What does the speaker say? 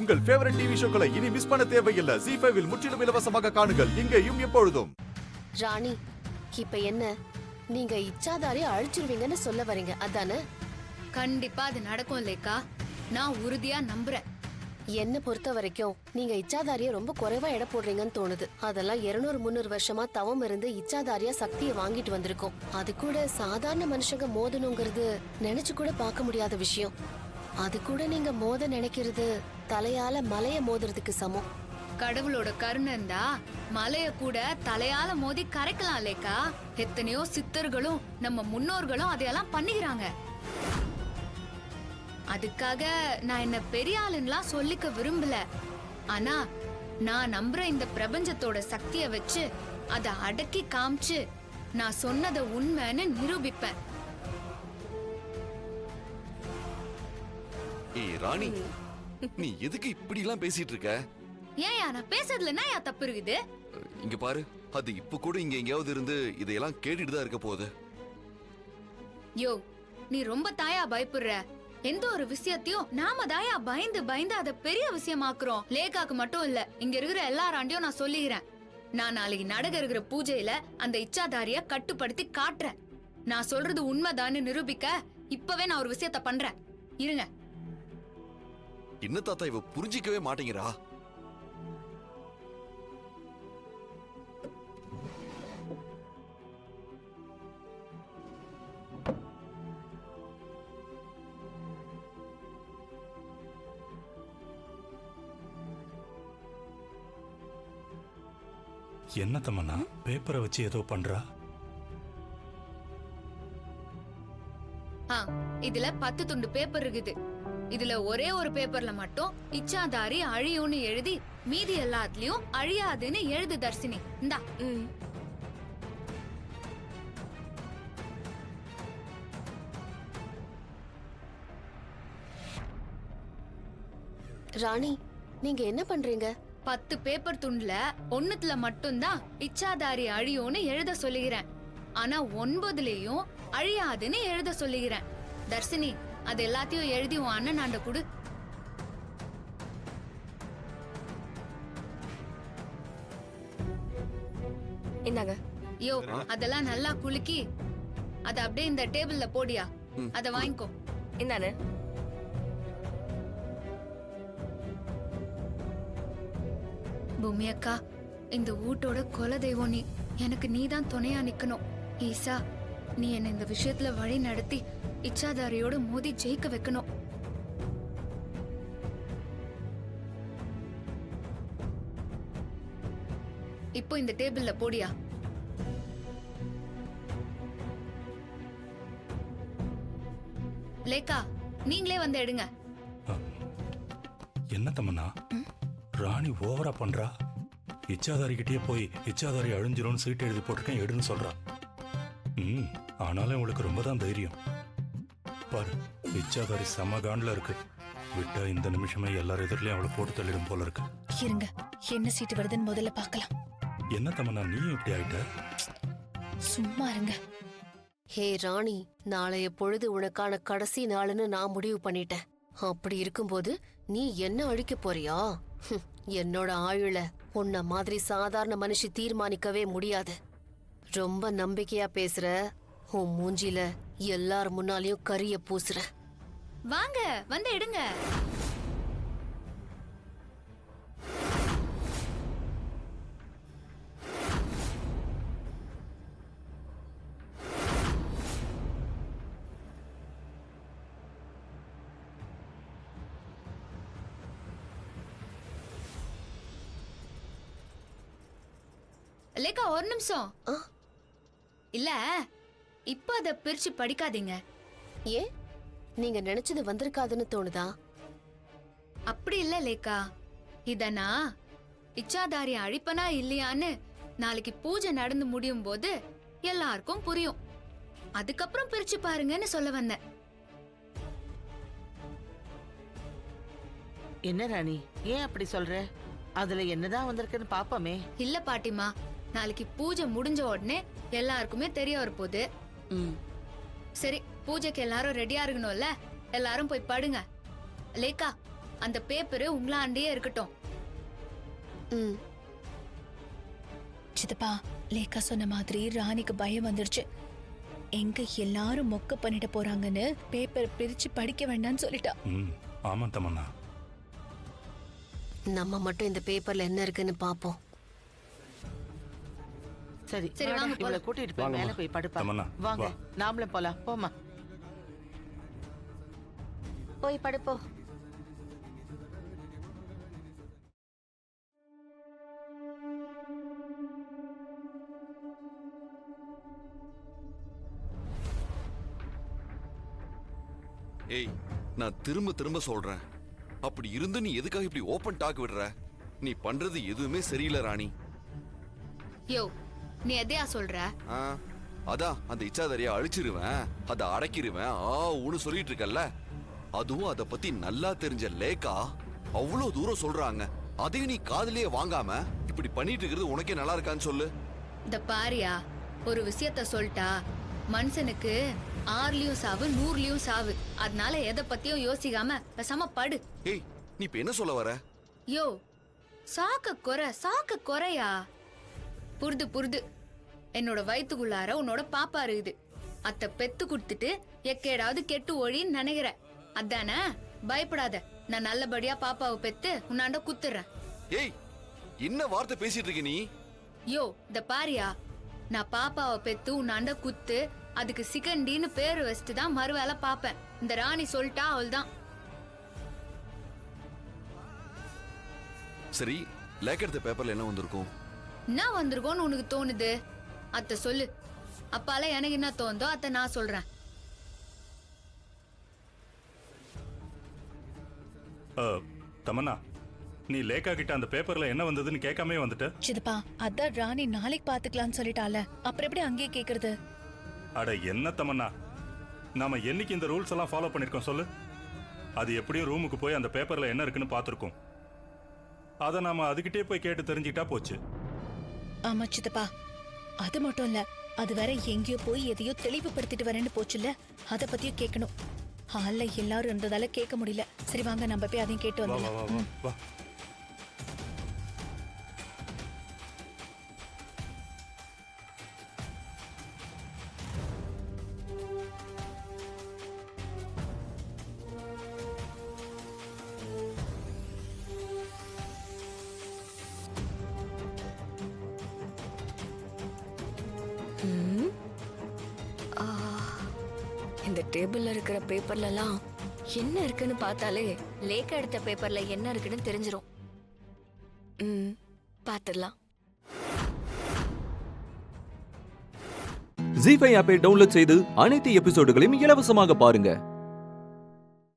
உங்கள் favourite TV ஷோக்களை இனி miss பண்ண தேவையில்லை. ZEE5 இல் முற்றிலும் இலவசமாக காணுங்கள். இங்கேயும் எப்பொழுதும். ராணி, இப்ப என்ன, நீங்க இச்சாதாரியை அழிச்சிருவீங்கன்னு சொல்ல வரீங்க அதானே? கண்டிப்பா அது நடக்கும் லேக்கா, நான் உறுதியா நம்புறேன். என்ன பொறுத்த வரைக்கும் நீங்க இச்சாதாரிய ரொம்ப குறைவா எடை போடுறீங்கன்னு தோணுது. அதெல்லாம் 200-300 வருஷமா தவம் இருந்து இச்சாதாரியா சக்தியை வாங்கிட்டு வந்திருக்கோம். அது கூட சாதாரண மனுஷங்க மோதணுங்கிறது நினைச்சு கூட பார்க்க முடியாத விஷயம். அது கூட நீங்க மோத நினைக்கிறது தலையால மலைய மோதுறதுக்கு சமம். கடவுளோட கருணை இருந்தா மலைய கூட தலையால மோதி கரைக்கலாம் லேக்கா. எத்தனையோ சித்தர்களும் நம்ம முன்னோர்களும் அதையெல்லாம் பண்ணிக்கிறாங்க. அதுக்காக நான் என்ன பெரிய ஆளுன்னுலாம் சொல்லிக்க விரும்பல. ஆனா நான் நம்புற இந்த பிரபஞ்சத்தோட சக்திய வச்சு அத அடக்கி காமிச்சு நான் சொன்னதை உண்மைன்னு நிரூபிப்பேன். ஏய் ராணி, நீ எதுக்கு இப்படி எல்லாம் பேசிட்டு இருக்க? ஏன் நான் பேசுறதுல என்ன தப்பு இருக்குது? இங்க பாரு, அது இப்ப கூட இங்க எங்கயாவது இருந்து இதையெல்லாம் கேட்டுட்டு தான் இருக்க போகுது. யோ, நீ ரொம்ப தாயா பயப்படுற. எந்த ஒரு விஷயத்தையும் நாம தாயா பயந்து பயந்து அதை பெரிய விஷயமாக்குறோம். லேக்காக்கு மட்டும் இல்ல, இங்க இருக்கிற எல்லாராண்டியும் நான் சொல்லிக்கிறேன். நான் நாளைக்கு நடக்க இருக்கிற பூஜையில அந்த இச்சாதாரிய கட்டுப்படுத்தி காட்டுறேன். நான் சொல்றது உண்மைதான்னு நிரூபிக்க இப்பவே நான் ஒரு விஷயத்த பண்றேன். இருங்க. என்ன தாத்தா இவ புரிஞ்சிக்கவே மாட்டேங்கிறா? என்ன தமன்னா பேப்பரை வச்சு ஏதோ பண்றா? இதுல 10 துண்டு பேப்பர் இருக்குது. இதுல ஒரே ஒரு பேப்பர்ல மட்டும் இச்சாதாரி அழியும்னு எழுதி மீதி எல்லாத்துலயும் அழியாதுன்னு எழுது தர்சினி. இந்தா. ராணி, நீங்க என்ன பண்றீங்க? 10 பேப்பர் துண்டுல ஒண்ணுத்துல மட்டும்தான் இச்சாதாரி அழியும்னு எழுத சொல்லுகிறேன். ஆனா 9லயும் அழியாதுன்னு எழுத சொல்லுகிறேன். தர்சினி, அது எல்லாத்தையும் எழுதி உன் அண்ணனாண்ட குடு. இந்தாங்க. யோ, அதெல்லாம் நல்லா குலுக்கி அத அப்படியே இந்த டேபிள்ல போடியா. அத வாங்கிக்கோ. இந்தானே. பூமி அக்கா, இந்த வீட்டோட குல தெய்வம் நீ. எனக்கு நீதான் துணையா நிக்கணும். ஈசா, நீ என்ன இந்த விஷயத்துல வழி நடத்தி இச்சாதாரியோட மோதி ஜெயிக்க வைக்கணும். இப்போ இந்த டேபிள்ல போடியா. லேக்கா, நீங்களே வந்து எடுங்க. என்ன தமன்னா ராணி ஓவரா பண்றா? இச்சாதாரிக்கிட்டே போய் இச்சாதாரி அழிஞ்சிரும்னு சீட்டு எழுதி போட்டிருக்கேன் எடுன்னு சொல்றா. ஆனாலும் உங்களுக்கு ரொம்ப தான் தைரியம். பாரு, இச்சாதாரி சமகாண்டில் இருக்கு. விட்டா இந்த நிமிஷமே எல்லாரும் எதிரிலையும் அவளை போட்டு தள்ளிடும் போல இருக்கு. இருங்க, என்ன சீட்டு வருதுன்னு முதல்ல பார்க்கலாம். என்ன தமன்னா நீயும் இப்படி ஆயிட்ட? சும்மா இருங்க. ஹே ராணி, நாளைய பொழுது உனக்கான கடைசி நாளுன்னு நான் முடிவு பண்ணிட்டேன். அப்படி இருக்கும்போது நீ என்ன அழிக்க போறியா? என்னோட ஆயுள உன்ன மாதிரி சாதாரண மனுஷி தீர்மானிக்கவே முடியாது. ரொம்ப நம்பிக்கையா பேசுற. உன் மூஞ்சில எல்லார் முன்னாலையும் கரிய பூசுற. வாங்க, வந்து எடுங்க. லேக்கா, ஒரு நிமிஷம். இல்ல, இப்ப அத பிரிச்சு படிக்காதீங்க. ஏன், நீங்க நினைச்சது வந்திருக்காதுன்னு தோணுதா? அப்படி இல்ல லேக்கா, இதனா இச்சாதாரி அழிப்பனா இல்லையான்னு நாளைக்கு பூஜை நடந்து முடியும் போது எல்லாருக்கும் புரியும். அதுக்கப்புறம் பிரிச்சு பாருங்கன்னு சொல்ல வந்தேன். என்ன ராணி, ஏன் அப்படி சொல்ற? அதுல என்னதான் வந்திருக்குன்னு பாப்போமே. இல்ல பாட்டிமா, நாளைக்கு பூஜை முடிஞ்ச உடனே எல்லாருக்குமே தெரிய வரப்போகுது. சரி, பூஜைக்கு எல்லாரும் ரெடியா இருக்கணும்ல. எல்லாரும் போய் படுங்க. லேக்கா, அந்த பேப்பரு உங்களாண்டே இருக்கட்டும். ம். சித்தப்பா, லேக்கா சொன்ன மாதிரி ராணிக்கு பயம் வந்துருச்சு. எங்க எல்லாரும் மொக்க பண்ணிட போறாங்கன்னு பேப்பர் பிரிச்சு படிக்க வேண்டாம்னு சொல்லிட்டா. ம் ஆமா தமன்னா. நம்ம மட்டும் இந்த பேப்பர்ல என்ன இருக்குன்னு பாப்போம். சரி சரி, வாடா, வாங்க இவளை போலாம். கூட்டிட்டு போய் மேல போய் படுப்பா. தமன்னா, வாங்க வா. நாமளும் போலாம். போமா. போய் படுப்போம். ஏய், நான் திரும்ப திரும்ப சொல்றேன், அப்படி இருந்து நீ எதுக்காக இப்படி ஓபன் டாக் விடுற? நீ பண்றது எதுவுமே சரியில்லை ராணி. யோ, நீ எதையா சொல்ற? ஆ, அதான் அந்த இச்சாதாரியா அழிச்சிருவேன், அதை அடக்கிடுவேன் ஊன்னு சொல்லிட்டு இருக்கல்ல. அதுவும் அதை பத்தி நல்லா தெரிஞ்ச லேக்கா அவ்வளவு தூரம் சொல்றாங்க. அதையும் நீ காதுலயே வாங்காம இப்படி பண்ணிட்டு இருக்கிறது உனக்கே நல்லா இருக்கான்னு சொல்லு. இந்த பாரியா, ஒரு விஷயத்த சொல்லிட்டா மனுஷனுக்கு 6லயும் சாவு 100லயும் சாவு. அதனால எதை பத்தியும் யோசிக்காம பேசாம படு. ஏய், நீ இப்ப என்ன சொல்ல வர? யோ, சாக்க குறையா? புரிது புரிது. என்னோட வயித்துக்குள்ளார உன்னோட பாப்பா இருக்குது. அத்த பெத்து குடுத்துட்டு எக்கேடாவது கெட்டு ஒழின்னு நினைக்கிற, அதானே? பயப்படாத, நான் நல்லபடியா பாப்பாவை பெத்து உன்னாண்ட குத்துறேன். ஏய், என்ன வார்த்தை பேசிட்டு இருக்க நீ? யோ, இந்த பாரியா, நான் பாப்பாவை பெத்து உன்னாண்ட குத்து அதுக்கு சிகண்டின்னு பேரு வச்சுட்டு தான் மறுவேளை பாப்பேன். இந்த ராணி சொல்லிட்டா அவள்தான். சரி, லேக்கெடுத்த பேப்பர்ல என்ன வந்திருக்கும்? என்ன வந்திருக்கோன்னு உனக்கு தோணுது? அத்த சொல்லு. அப்பால எனக்கு என்ன தோணுதோ அத்த நான் சொல்றேன். தமன்னா, நீ லேக்கா கிட்ட அந்த பேப்பர்ல என்ன வந்ததுன்னு கேட்காமே வந்துட்ட. சித்தப்பா, அதான் ராணி நாளைக்கு பாத்துக்கலாம்னு சொல்லிட்டால, அப்புறம் எப்படி அங்கேயே கேக்குறது? அட என்ன தமன்னா, நாம என்னைக்கு இந்த ரூல்ஸ் எல்லாம் ஃபாலோ பண்ணிருக்கோம் சொல்லு? அது எப்படியும் ரூமுக்கு போய் அந்த பேப்பர்ல என்ன இருக்குன்னு பார்த்திருக்கோம். அதை நாம அதுகிட்டே போய் கேட்டு தெரிஞ்சுக்கிட்டா போச்சு. ஆமா சித்தப்பா, அது மட்டும் இல்ல, அது வேற எங்கேயோ போய் எதையோ தெளிவுபடுத்திட்டு வரேன்னு போச்சுல்ல, அத பத்தியும் கேட்கணும். ஹால்ல எல்லாரும் இருந்ததால கேட்க முடியல. சரி வாங்க, நம்ம போய் அதையும் கேட்டு வா வா வா வந்துடலாம். வா வா. இந்த டேபிள்ல இருக்கிற பேப்பர்லலாம் என்ன இருக்குன்னு பார்த்தாலே லேக்கா எடுத்த பேப்பர்ல என்ன இருக்குன்னு தெரிஞ்சிரும். பார்த்துடலாம். ஜீ5 ஆப்பை டவுன்லோட் செய்து அனைத்து எபிசோடுகளையும் இலவசமாக பாருங்க.